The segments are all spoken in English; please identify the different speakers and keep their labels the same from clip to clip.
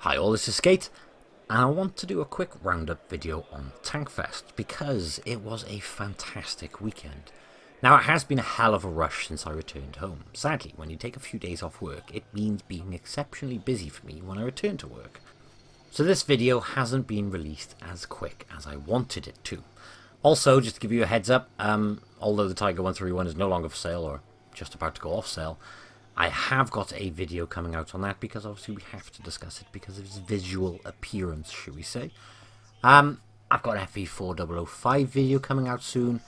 Speaker 1: Hi all, this is Skate, and I want to do a quick roundup video on Tankfest because it was a fantastic weekend. Now, it has been a hell of a rush since I returned home. Sadly, when you take a few days off work, it means being exceptionally busy for me when I return to work. So this video hasn't been released as quick as I wanted it to. Also, just to give you a heads up, although the Tiger 131 is no longer for sale or just about to go off sale, I have got a video coming out on that because obviously we have to discuss it because of its visual appearance, should we say. I've got an FE4005 video coming out soon.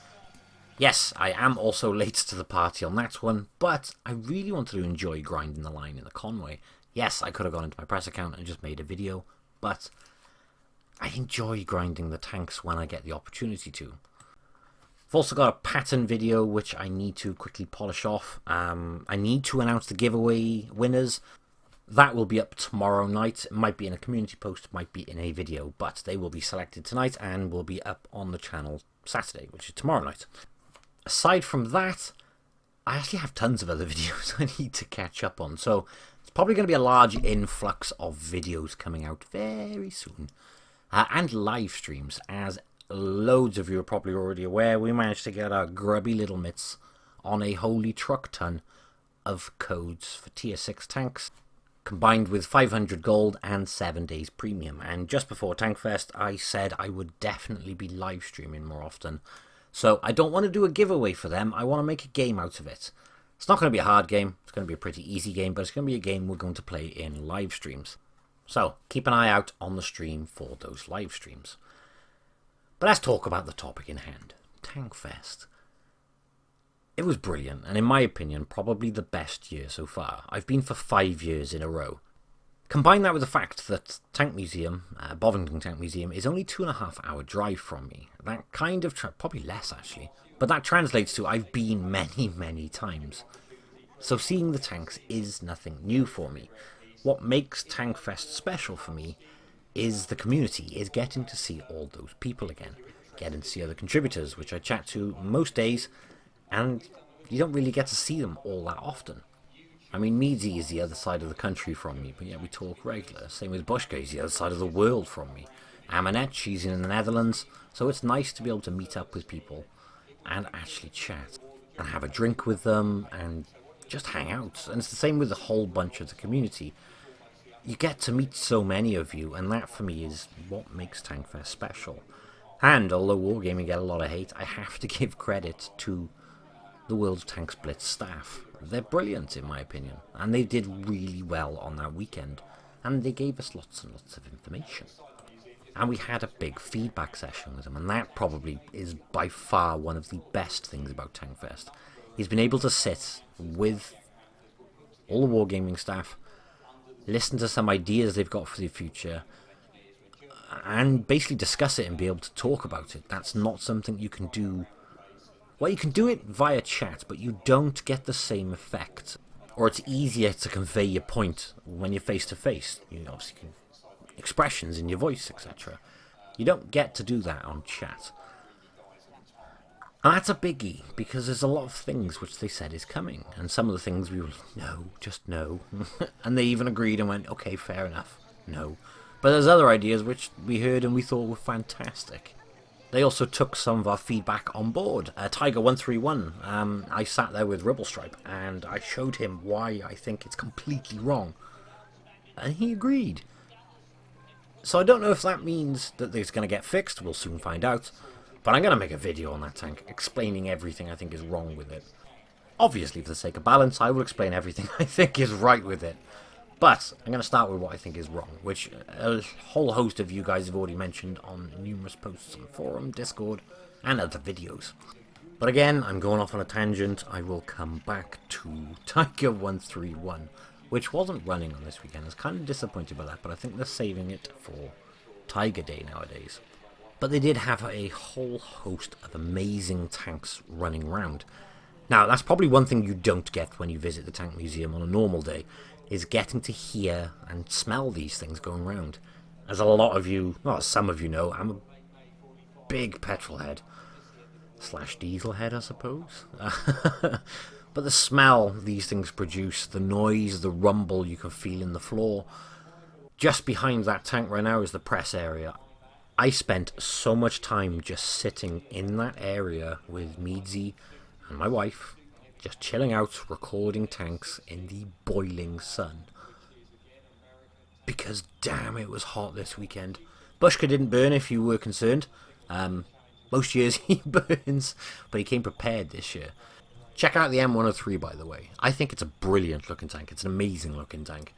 Speaker 1: Yes, I am also late to the party on that one, but I really wanted to enjoy grinding the line in the Conway. Yes, I could have gone into my press account and just made a video, but I enjoy grinding the tanks when I get the opportunity to. I've also got a pattern video which I need to quickly polish off. I need to announce the giveaway winners. That will be up tomorrow night. It might be in a community post, might be in a video, but they will be selected tonight and will be up on the channel Saturday, which is tomorrow night. Aside from that, I actually have tons of other videos I need to catch up on, so it's probably going to be a large influx of videos coming out very soon. And live streams, as loads of you are probably already aware, we managed to get our grubby little mitts on a holy truck ton of codes for tier 6 tanks, combined with 500 gold and 7 days premium. And just before Tankfest, I said I would definitely be live streaming more often. So I don't want to do a giveaway for them, I want to make a game out of it. It's not going to be a hard game, it's going to be a pretty easy game, but it's going to be a game we're going to play in live streams. So keep an eye out on the stream for those live streams. But let's talk about the topic in hand, Tankfest. It was brilliant, and in my opinion, probably the best year so far. I've been for 5 years in a row. Combine that with the fact that Tank Museum, Bovington Tank Museum, is only 2.5 hour drive from me. That kind of, probably less actually, but that translates to I've been many times. So seeing the tanks is nothing new for me. What makes Tankfest special for me is the community, is getting to see all those people again, getting to see other contributors, which I chat to most days, and you don't really get to see them all that often. I mean, Meadsy is the other side of the country from me, but yeah, we talk regular. Same with Bushka, he's the other side of the world from me. Amanette, she's in the Netherlands, so it's nice to be able to meet up with people and actually chat and have a drink with them and just hang out. And it's the same with a whole bunch of the community. You get to meet so many of you, and that for me is what makes Tankfest special. And although Wargaming get a lot of hate, I have to give credit to the World of Tanks Blitz staff. They're brilliant in my opinion, and they did really well on that weekend, and they gave us lots and lots of information. And we had a big feedback session with them, and that probably is by far one of the best things about Tankfest. He's been able to sit with all the Wargaming staff, listen to some ideas they've got for the future, and basically discuss it and be able to talk about it. That's not something you can do. Well, you can do it via chat, but you don't get the same effect. Or it's easier to convey your point when you're face to face. You obviously can expressions in your voice, etc. You don't get to do that on chat. And that's a biggie, because there's a lot of things which they said is coming, and some of the things we were, no, just no. And they even agreed and went, okay, fair enough, no. But there's other ideas which we heard and we thought were fantastic. They also took some of our feedback on board. Tiger 131, I sat there with Ribblestripe, and I showed him why I think it's completely wrong. And he agreed. So I don't know if that means that it's going to get fixed, we'll soon find out. But I'm going to make a video on that tank, explaining everything I think is wrong with it. Obviously, for the sake of balance, I will explain everything I think is right with it. But I'm going to start with what I think is wrong, which a whole host of you guys have already mentioned on numerous posts on forum, Discord, and other videos. But again, I'm going off on a tangent. I will come back to Tiger 131, which wasn't running on this weekend. I was kind of disappointed by that, but I think they're saving it for Tiger Day nowadays. But they did have a whole host of amazing tanks running around. Now, that's probably one thing you don't get when you visit the Tank Museum on a normal day, is getting to hear and smell these things going around. As a lot of you, well, some of you know, I'm a big petrol head. Slash diesel head, I suppose. But the smell these things produce, the noise, the rumble you can feel in the floor, Just behind that tank right now is the press area. I spent so much time just sitting in that area with Meadsy and my wife, just chilling out, recording tanks in the boiling sun. Because damn, it was hot this weekend. Bushka didn't burn if you were concerned. Most years he burns, but he came prepared this year. Check out the M103, by the way. I think it's a brilliant looking tank. It's an amazing looking tank.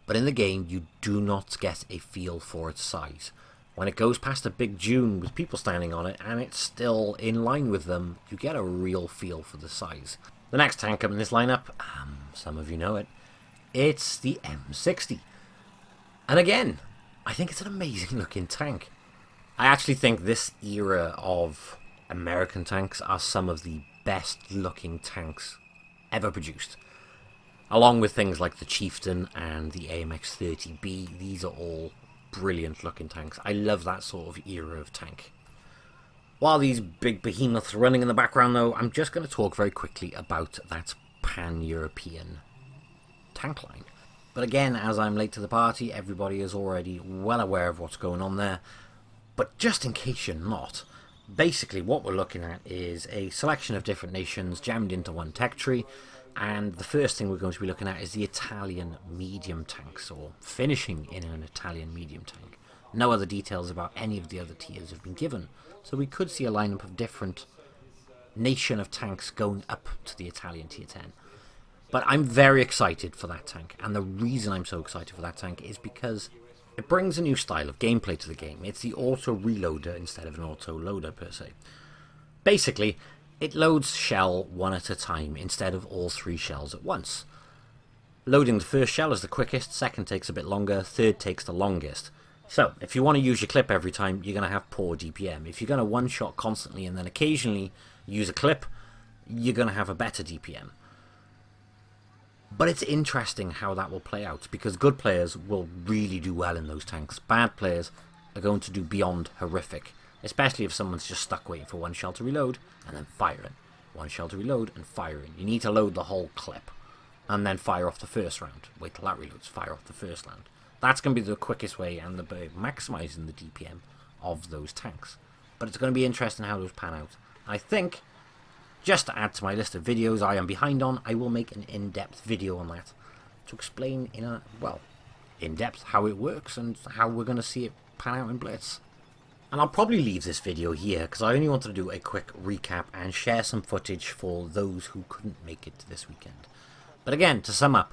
Speaker 1: But in the game, you do not get a feel for its size. When it goes past a big dune with people standing on it, and it's still in line with them, you get a real feel for the size. The next tank up in this lineup, some of you know it, it's the M60. And again, I think it's an amazing looking tank. I actually think this era of American tanks are some of the best looking tanks ever produced. Along with things like the Chieftain and the AMX-30B, these are all brilliant looking tanks. I love that sort of era of tank. While these big behemoths are running in the background though, I'm just going to talk very quickly about that pan-European tank line. But again, as I'm late to the party, everybody is already well aware of what's going on there. But just in case you're not, basically what we're looking at is a selection of different nations jammed into one tech tree. And the first thing we're going to be looking at is the Italian medium tanks, or finishing in an Italian medium tank. No other details about any of the other tiers have been given, so we could see a lineup of different nation of tanks going up to the Italian tier 10. But I'm very excited for that tank, and the reason I'm so excited for that tank is because it brings a new style of gameplay to the game. It's the auto-reloader instead of an auto-loader per se. Basically, it loads shell one at a time instead of all three shells at once. Loading the first shell is the quickest, second takes a bit longer, third takes the longest. So, if you want to use your clip every time, you're going to have poor DPM. If you're going to one-shot constantly and then occasionally use a clip, you're going to have a better DPM. But it's interesting how that will play out, because good players will really do well in those tanks. Bad players are going to do beyond horrific. Especially if someone's just stuck waiting for one shell to reload and then firing. One shell to reload and firing. You need to load the whole clip and then fire off the first round. Wait till that reloads, fire off the first round. That's going to be the quickest way and the maximising the DPM of those tanks. But it's going to be interesting how those pan out. I think, just to add to my list of videos I am behind on, I will make an in-depth video on that to explain in depth how it works and how we're going to see it pan out in Blitz. And I'll probably leave this video here because I only wanted to do a quick recap and share some footage for those who couldn't make it to this weekend. But again, to sum up,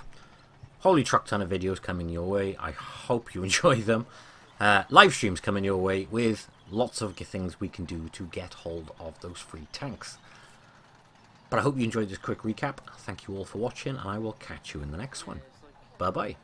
Speaker 1: holy truck ton of videos coming your way. I hope you enjoy them. Live streams coming your way with lots of things we can do to get hold of those free tanks. But I hope you enjoyed this quick recap. Thank you all for watching, and I will catch you in the next one. Bye bye.